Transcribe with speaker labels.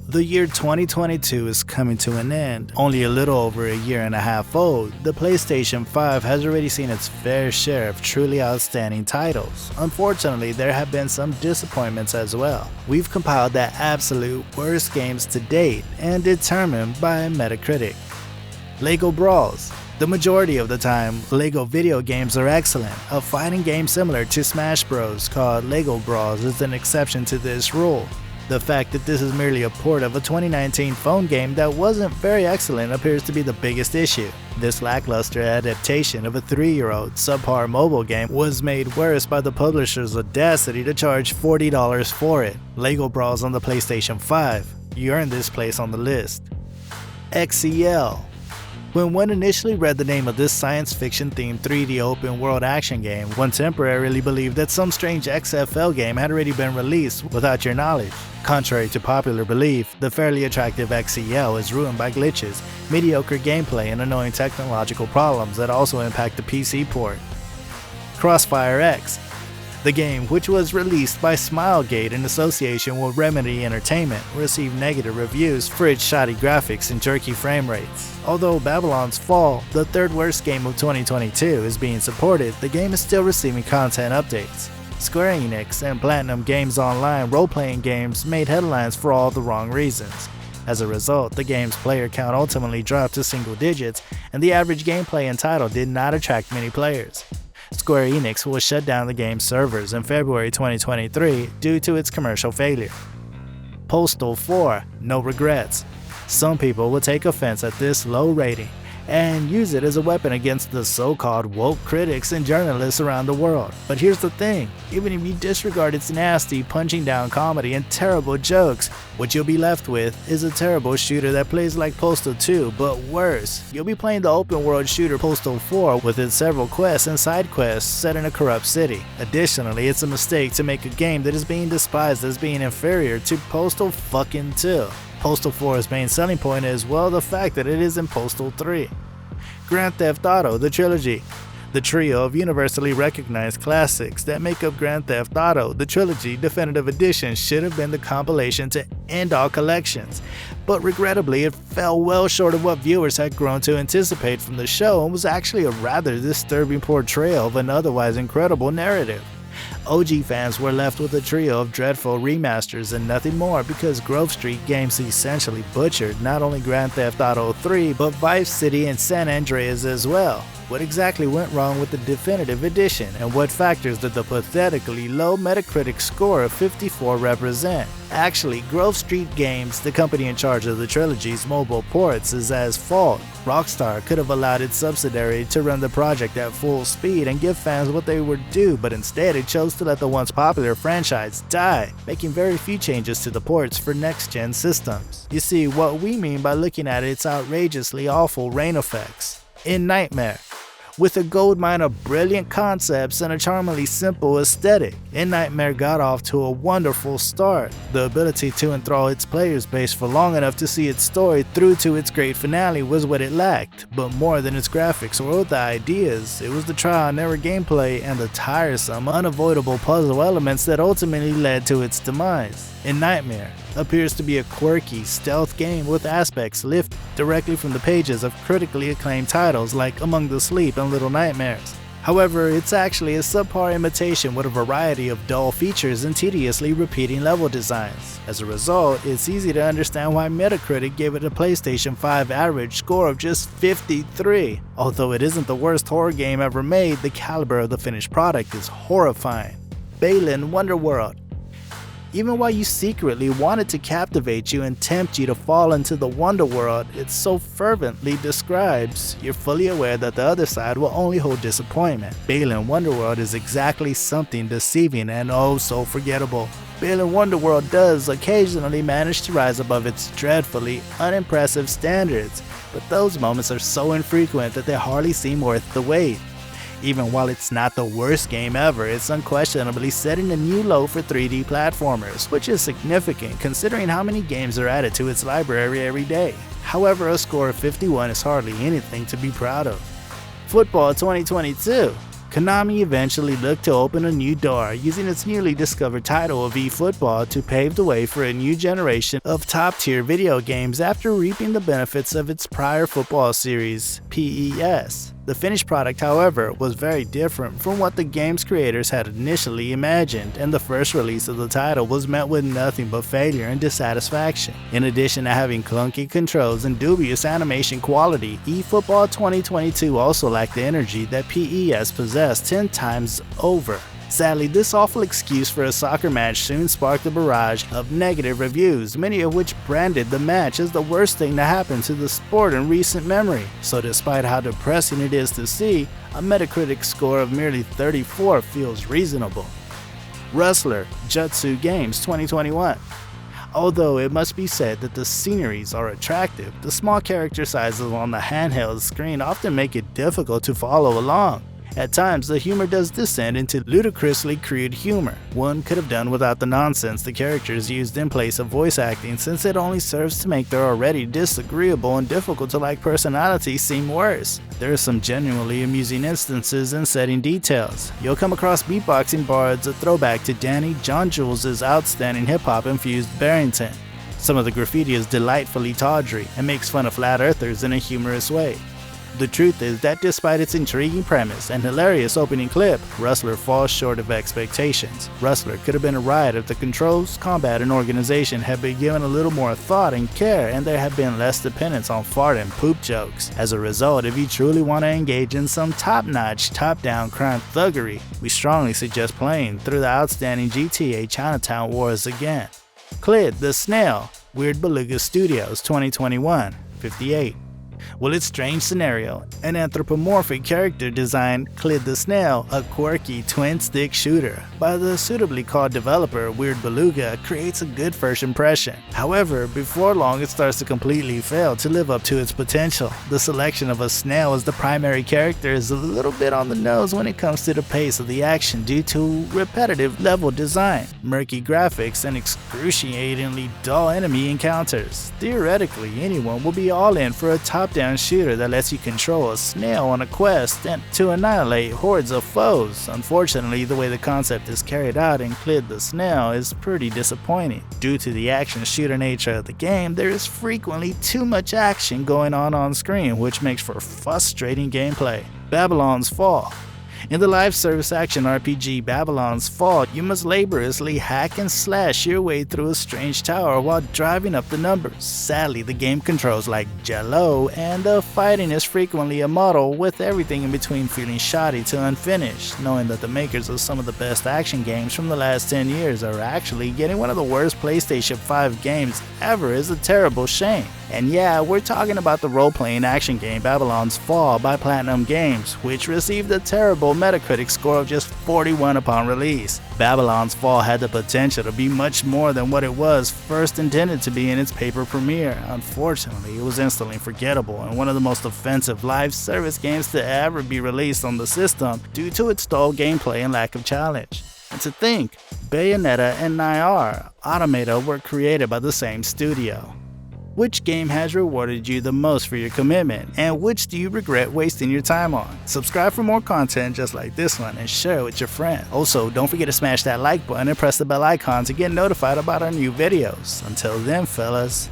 Speaker 1: The year 2022 is coming to an end. Only a little over a year and a half old, the PlayStation 5 has already seen its fair share of truly outstanding titles. Unfortunately, there have been some disappointments as well. We've compiled the absolute worst games to date and determined by Metacritic. LEGO Brawls. The majority of the time, LEGO video games are excellent. A fighting game similar to Smash Bros. Called LEGO Brawls is an exception to this rule. The fact that this is merely a port of a 2019 phone game that wasn't very excellent appears to be the biggest issue. This lackluster adaptation of a 3-year-old subpar mobile game was made worse by the publisher's audacity to charge $40 for it. LEGO Brawls on the PlayStation 5. You earned this place on the list. XCL. When one initially read the name of this science fiction themed 3D open world action game, one temporarily believed that some strange XFL game had already been released without your knowledge. Contrary to popular belief, the fairly attractive XCL is ruined by glitches, mediocre gameplay, and annoying technological problems that also impact the PC port. Crossfire X. The game, which was released by Smilegate in association with Remedy Entertainment, received negative reviews for its shoddy graphics and jerky frame rates. Although Babylon's Fall, the third worst game of 2022, is being supported, the game is still receiving content updates. Square Enix and Platinum Games Online role-playing games made headlines for all the wrong reasons. As a result, the game's player count ultimately dropped to single digits, and the average gameplay and title did not attract many players. Square Enix will shut down the game's servers in February 2023 due to its commercial failure. Postal 4, no regrets. Some people will take offense at this low rating and use it as a weapon against the so-called woke critics and journalists around the world. But here's the thing, even if you disregard its nasty, punching down comedy and terrible jokes, what you'll be left with is a terrible shooter that plays like Postal 2, but worse. You'll be playing the open world shooter Postal 4 with its several quests and side quests set in a corrupt city. Additionally, it's a mistake to make a game that is being despised as being inferior to Postal fucking 2. Postal 4's main selling point is, well, the fact that it is in Postal 3. Grand Theft Auto, the trilogy. The trio of universally recognized classics that make up Grand Theft Auto, the trilogy Definitive Edition, should have been the compilation to end all collections. But regrettably, it fell well short of what viewers had grown to anticipate from the show and was actually a rather disturbing portrayal of an otherwise incredible narrative. OG fans were left with a trio of dreadful remasters and nothing more because Grove Street Games essentially butchered not only Grand Theft Auto 3 but Vice City and San Andreas as well. What exactly went wrong with the Definitive Edition, and what factors did the pathetically low Metacritic score of 54 represent? Actually, Grove Street Games, the company in charge of the trilogy's mobile ports, is at fault. Rockstar could have allowed its subsidiary to run the project at full speed and give fans what they were due, but instead it chose to let the once popular franchise die, making very few changes to the ports for next-gen systems. You see what we mean by looking at its outrageously awful rain effects. In Nightmare. With a goldmine of brilliant concepts and a charmingly simple aesthetic, In Nightmare got off to a wonderful start. The ability to enthrall its players base for long enough to see its story through to its great finale was what it lacked, but more than its graphics or the ideas, it was the trial and error gameplay and the tiresome, unavoidable puzzle elements that ultimately led to its demise. In Nightmare appears to be a quirky, stealth game with aspects lifted directly from the pages of critically acclaimed titles like Among the Sleep and Little Nightmares. However, it's actually a subpar imitation with a variety of dull features and tediously repeating level designs. As a result, it's easy to understand why Metacritic gave it a PlayStation 5 average score of just 53. Although it isn't the worst horror game ever made, the caliber of the finished product is horrifying. Balan Wonderworld. Even while you secretly want it to captivate you and tempt you to fall into the wonder world it so fervently describes, you're fully aware that the other side will only hold disappointment. Balan Wonderworld is exactly something deceiving and oh so forgettable. Balan Wonderworld does occasionally manage to rise above its dreadfully unimpressive standards, but those moments are so infrequent that they hardly seem worth the wait. Even while it's not the worst game ever, it's unquestionably setting a new low for 3D platformers, which is significant considering how many games are added to its library every day. However, a score of 51 is hardly anything to be proud of. Football 2022. Konami eventually looked to open a new door, using its newly discovered title of eFootball to pave the way for a new generation of top-tier video games after reaping the benefits of its prior football series, PES. The finished product, however, was very different from what the game's creators had initially imagined, and the first release of the title was met with nothing but failure and dissatisfaction. In addition to having clunky controls and dubious animation quality, eFootball 2022 also lacked the energy that PES possessed 10 times over. Sadly, this awful excuse for a soccer match soon sparked a barrage of negative reviews, many of which branded the match as the worst thing to happen to the sport in recent memory. So despite how depressing it is to see, a Metacritic score of merely 34 feels reasonable. Wrestler Jutsu Games 2021. Although it must be said that the sceneries are attractive, the small character sizes on the handheld screen often make it difficult to follow along. At times, the humor does descend into ludicrously crude humor. One could have done without the nonsense the characters used in place of voice acting, since it only serves to make their already disagreeable and difficult to like personalities seem worse. There are some genuinely amusing instances and setting details. You'll come across beatboxing bards, a throwback to Danny John Jules' outstanding hip-hop infused Barrington. Some of the graffiti is delightfully tawdry and makes fun of flat earthers in a humorous way. The truth is that despite its intriguing premise and hilarious opening clip, Wrestler falls short of expectations. Wrestler could have been a riot if the controls, combat, and organization had been given a little more thought and care, and there had been less dependence on fart and poop jokes. As a result, if you truly want to engage in some top-notch, top-down crime thuggery, we strongly suggest playing through the outstanding GTA Chinatown Wars again. Clid the Snail, Weird Beluga Studios 2021, 58. Well, its strange scenario, an anthropomorphic character design, Clid the Snail, a quirky twin-stick shooter by the suitably called developer Weird Beluga, creates a good first impression. However, before long it starts to completely fail to live up to its potential. The selection of a snail as the primary character is a little bit on the nose when it comes to the pace of the action due to repetitive level design, murky graphics, and excruciatingly dull enemy encounters. Theoretically, anyone will be all in for a top-down shooter that lets you control a snail on a quest and to annihilate hordes of foes. Unfortunately, the way the concept is carried out in Clid the Snail is pretty disappointing. Due to the action shooter nature of the game, there is frequently too much action going on screen, which makes for frustrating gameplay. Babylon's Fall. In the live service action RPG Babylon's Fall, you must laboriously hack and slash your way through a strange tower while driving up the numbers. Sadly, the game controls like Jello, and the fighting is frequently a muddle, with everything in between feeling shoddy to unfinished. Knowing that the makers of some of the best action games from the last 10 years are actually getting one of the worst PlayStation 5 games ever is a terrible shame. And yeah, we're talking about the role-playing action game Babylon's Fall by Platinum Games, which received a terrible Metacritic score of just 41 upon release. Babylon's Fall had the potential to be much more than what it was first intended to be in its paper premiere. Unfortunately, it was instantly forgettable and one of the most offensive live service games to ever be released on the system due to its dull gameplay and lack of challenge. And to think, Bayonetta and Nier Automata were created by the same studio. Which game has rewarded you the most for your commitment, and which do you regret wasting your time on? Subscribe for more content just like this one and share it with your friends. Also, don't forget to smash that like button and press the bell icon to get notified about our new videos. Until then, fellas.